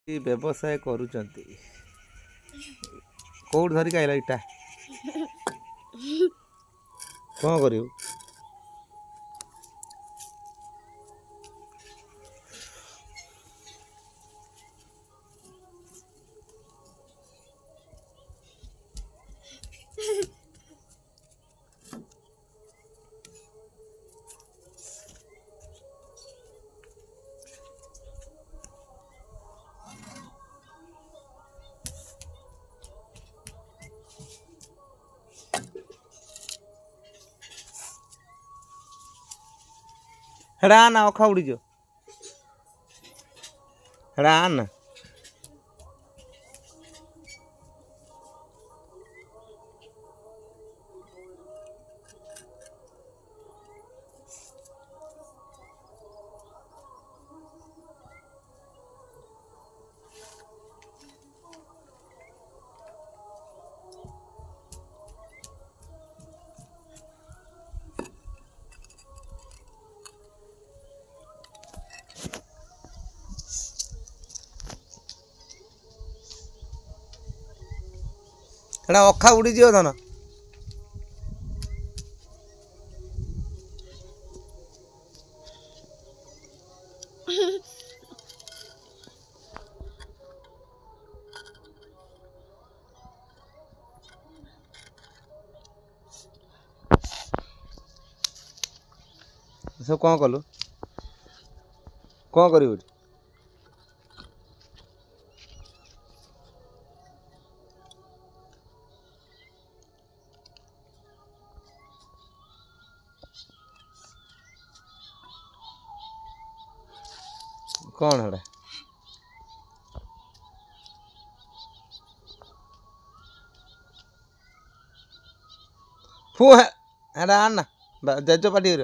व्यवसाय करूचंती कौट धरिक आइला इटा कौन करू हेड़ा आना अखा उड़ी जो हेड़ा आना हेड़ा अखा उड़ी जो धन सब कौन कलु कौन कर कौन हेड़ा फू हेड़ा आना जेज पाटी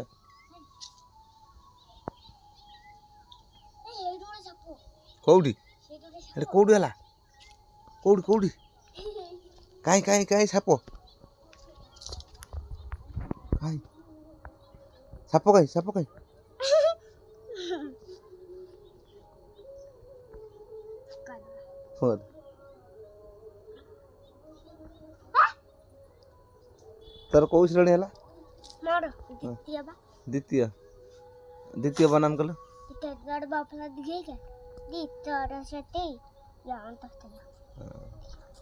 कौटी कौटी है कौटी कौटी कहीं कहीं कहीं साप कहीं साप कहीं साप कहीं तार कौ श्रेणी है द्वितीय द्वितीय बनाम कल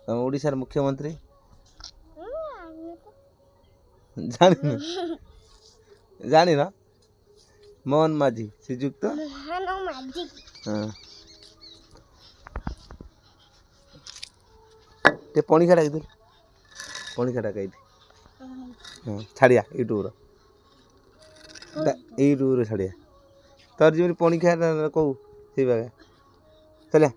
ओडिशार मुख्यमंत्री जानी जानी ना मोहन माझी श्रीजुक्त ते पणी खाटा कही पणी खाटा कही छाड़िया यूट्यूब यूट्यूब छाड़िया तोर जमी पणी खा कौ से चलिया